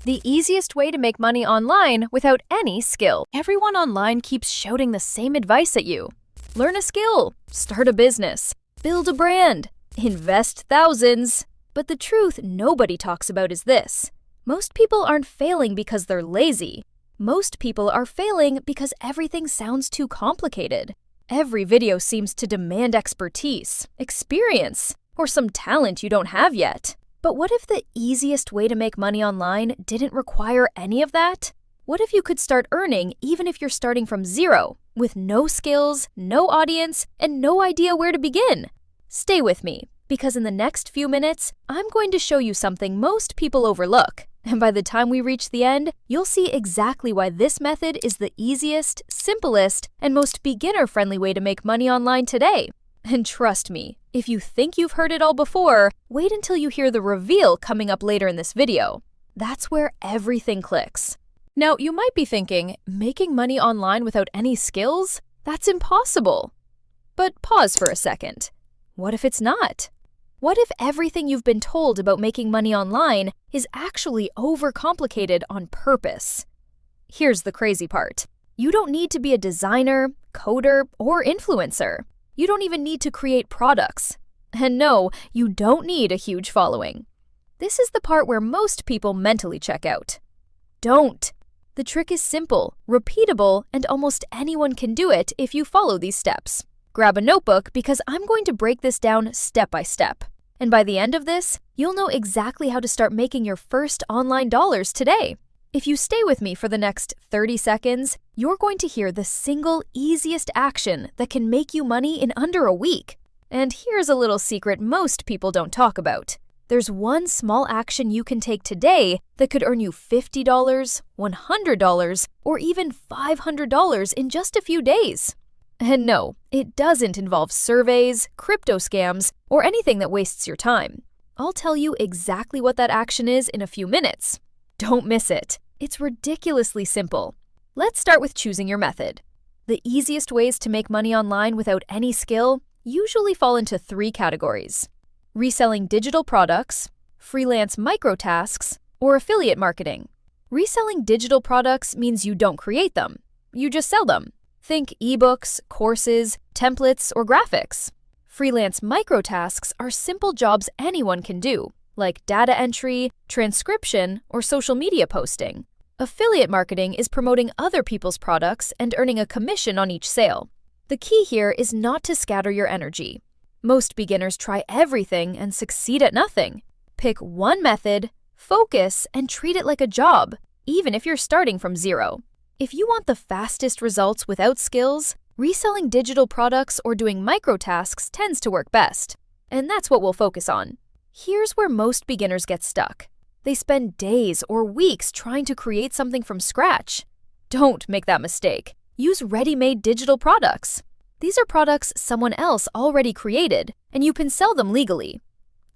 the easiest way to make money online without any skill. Everyone online keeps shouting the same advice at you. Learn a skill, start a business, build a brand, invest thousands. But the truth nobody talks about is this. Most people aren't failing because they're lazy. Most people are failing because everything sounds too complicated. Every video seems to demand expertise, experience, or some talent you don't have yet. But what if the easiest way to make money online didn't require any of that? What if you could start earning even if you're starting from zero, with no skills, no audience, and no idea where to begin? Stay with me, because in the next few minutes, I'm going to show you something most people overlook. And by the time we reach the end, you'll see exactly why this method is the easiest, simplest, and most beginner-friendly way to make money online today. And trust me, if you think you've heard it all before, wait until you hear the reveal coming up later in this video. That's where everything clicks. Now, you might be thinking, making money online without any skills? That's impossible. But pause for a second. What if it's not? What if everything you've been told about making money online is actually overcomplicated on purpose? Here's the crazy part. You don't need to be a designer, coder, or influencer. You don't even need to create products. And no, you don't need a huge following. This is the part where most people mentally check out. Don't. The trick is simple, repeatable, and almost anyone can do it if you follow these steps. Grab a notebook because I'm going to break this down step by step. And by the end of this, you'll know exactly how to start making your first online dollars today. If you stay with me for the next 30 seconds, you're going to hear the single easiest action that can make you money in under a week. And here's a little secret most people don't talk about. There's one small action you can take today that could earn you $50, $100, or even $500 in just a few days. And no, it doesn't involve surveys, crypto scams, or anything that wastes your time. I'll tell you exactly what that action is in a few minutes. Don't miss it. It's ridiculously simple. Let's start with choosing your method. The easiest ways to make money online without any skill usually fall into 3 categories: reselling digital products, freelance microtasks, or affiliate marketing. Reselling digital products means you don't create them. You just sell them. Think ebooks, courses, templates, or graphics. Freelance microtasks are simple jobs anyone can do, like data entry, transcription, or social media posting. Affiliate marketing is promoting other people's products and earning a commission on each sale. The key here is not to scatter your energy. Most beginners try everything and succeed at nothing. Pick one method, focus, and treat it like a job, even if you're starting from zero. If you want the fastest results without skills, reselling digital products or doing microtasks tends to work best. And that's what we'll focus on. Here's where most beginners get stuck. They spend days or weeks trying to create something from scratch. Don't make that mistake. Use ready-made digital products. These are products someone else already created, and you can sell them legally.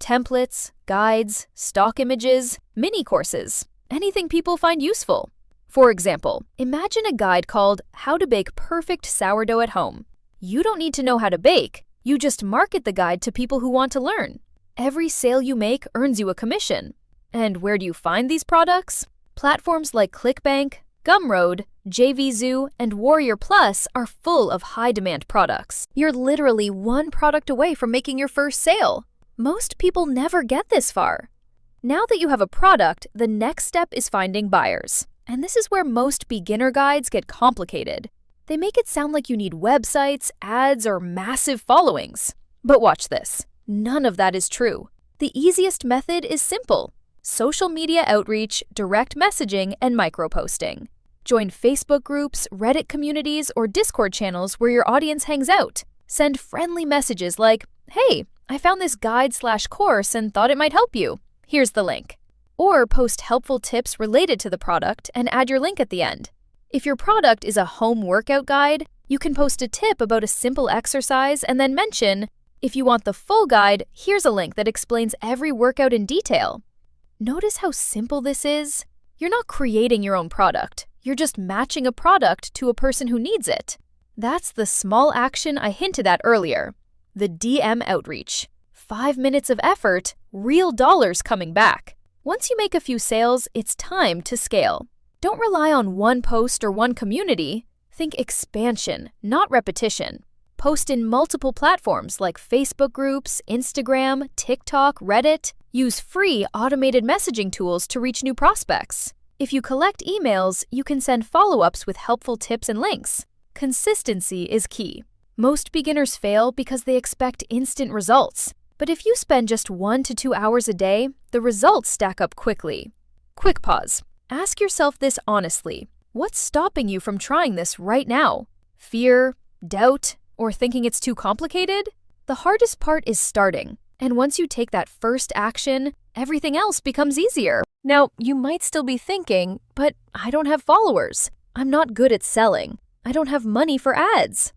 Templates, guides, stock images, mini courses, anything people find useful. For example, imagine a guide called How to Bake Perfect Sourdough at Home. You don't need to know how to bake. You just market the guide to people who want to learn. Every sale you make earns you a commission. And where do you find these products? Platforms like ClickBank, Gumroad, JVZoo, and Warrior Plus are full of high-demand products. You're literally one product away from making your first sale. Most people never get this far. Now that you have a product, the next step is finding buyers. And this is where most beginner guides get complicated. They make it sound like you need websites, ads, or massive followings. But watch this. None of that is true. The easiest method is simple: social media outreach, direct messaging, and microposting. Join Facebook groups, Reddit communities, or Discord channels where your audience hangs out. Send friendly messages like, "Hey, I found this guide/course and thought it might help you. Here's the link." Or post helpful tips related to the product and add your link at the end. If your product is a home workout guide, you can post a tip about a simple exercise and then mention, "If you want the full guide, here's a link that explains every workout in detail." Notice how simple this is? You're not creating your own product. You're just matching a product to a person who needs it. That's the small action I hinted at earlier, the DM outreach. 5 minutes of effort, real dollars coming back. Once you make a few sales, it's time to scale. Don't rely on one post or one community. Think expansion, not repetition. Post in multiple platforms like Facebook groups, Instagram, TikTok, Reddit. Use free automated messaging tools to reach new prospects. If you collect emails, you can send follow-ups with helpful tips and links. Consistency is key. Most beginners fail because they expect instant results. But if you spend just 1 to 2 hours a day, the results stack up quickly. Quick pause. Ask yourself this honestly. What's stopping you from trying this right now? Fear, doubt, or thinking it's too complicated? The hardest part is starting. And once you take that first action, everything else becomes easier. Now, you might still be thinking, but I don't have followers. I'm not good at selling. I don't have money for ads.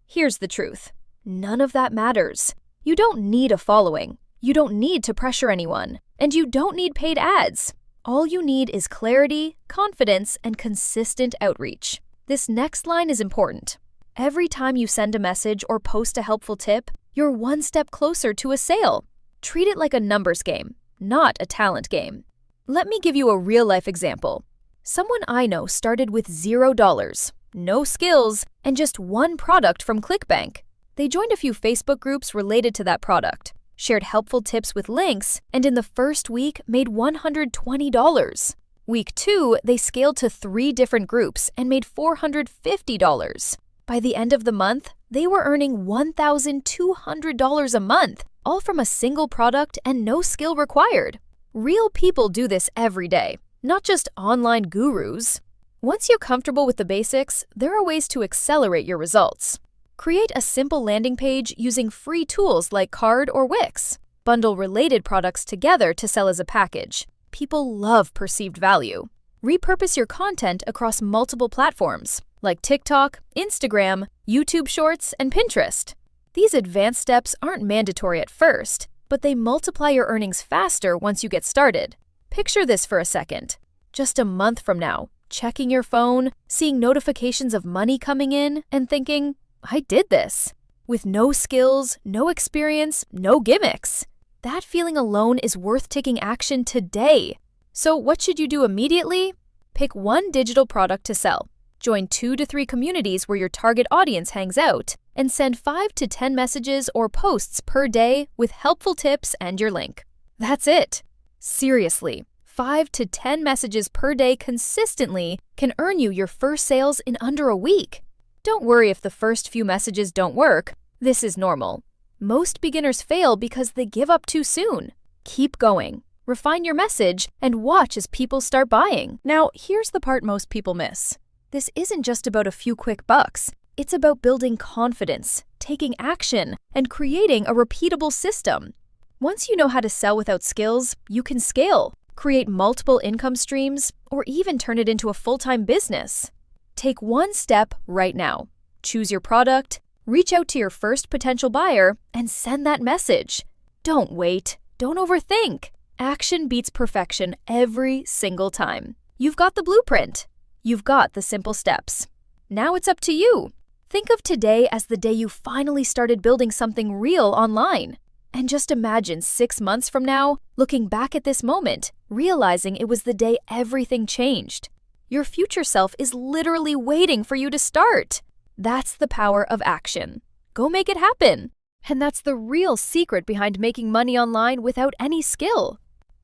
Here's the truth. None of that matters. You don't need a following. You don't need to pressure anyone. And you don't need paid ads. All you need is clarity, confidence, and consistent outreach. This next line is important. Every time you send a message or post a helpful tip, you're one step closer to a sale. Treat it like a numbers game, not a talent game. Let me give you a real-life example. Someone I know started with $0, no skills, and just one product from ClickBank. They joined a few Facebook groups related to that product, shared helpful tips with links, and in the first week made $120. Week 2, they scaled to 3 different groups and made $450. By the end of the month, they were earning $1,200 a month, all from a single product and no skill required. Real people do this every day, not just online gurus. Once you're comfortable with the basics, there are ways to accelerate your results. Create a simple landing page using free tools like Card or Wix. Bundle related products together to sell as a package. People love perceived value. Repurpose your content across multiple platforms like TikTok, Instagram, YouTube Shorts, and Pinterest. These advanced steps aren't mandatory at first, but they multiply your earnings faster once you get started. Picture this for a second. Just a month from now, checking your phone, seeing notifications of money coming in, and thinking, I did this. With no skills, no experience, no gimmicks. That feeling alone is worth taking action today. So what should you do immediately? Pick one digital product to sell. Join 2 to 3 communities where your target audience hangs out, and send 5 to 10 messages or posts per day with helpful tips and your link. That's it. Seriously, 5 to 10 messages per day consistently can earn you your first sales in under a week. Don't worry if the first few messages don't work. This is normal. Most beginners fail because they give up too soon. Keep going. Refine your message and watch as people start buying. Now, here's the part most people miss. This isn't just about a few quick bucks. It's about building confidence, taking action, and creating a repeatable system. Once you know how to sell without skills, you can scale, create multiple income streams, or even turn it into a full-time business. Take one step right now. Choose your product, reach out to your first potential buyer, and send that message. Don't wait. Don't overthink. Action beats perfection every single time. You've got the blueprint. You've got the simple steps. Now it's up to you. Think of today as the day you finally started building something real online. And just imagine 6 months from now, looking back at this moment, realizing it was the day everything changed. Your future self is literally waiting for you to start. That's the power of action. Go make it happen. And that's the real secret behind making money online without any skill.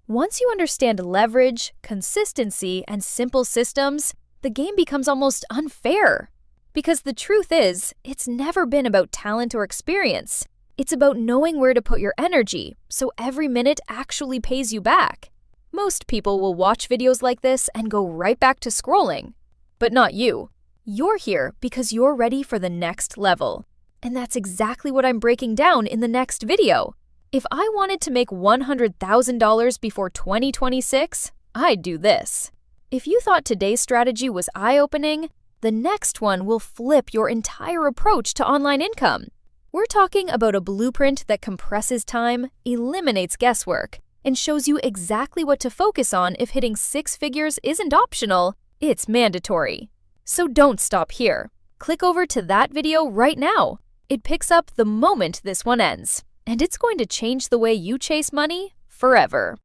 Once you understand leverage, consistency, and simple systems, the game becomes almost unfair. Because the truth is, it's never been about talent or experience. It's about knowing where to put your energy, so every minute actually pays you back. Most people will watch videos like this and go right back to scrolling. But not you. You're here because you're ready for the next level. And that's exactly what I'm breaking down in the next video. If I wanted to make $100,000 before 2026, I'd do this. If you thought today's strategy was eye-opening, the next one will flip your entire approach to online income. We're talking about a blueprint that compresses time, eliminates guesswork, and shows you exactly what to focus on if hitting 6 figures isn't optional, it's mandatory. So don't stop here. Click over to that video right now. It picks up the moment this one ends, and it's going to change the way you chase money forever.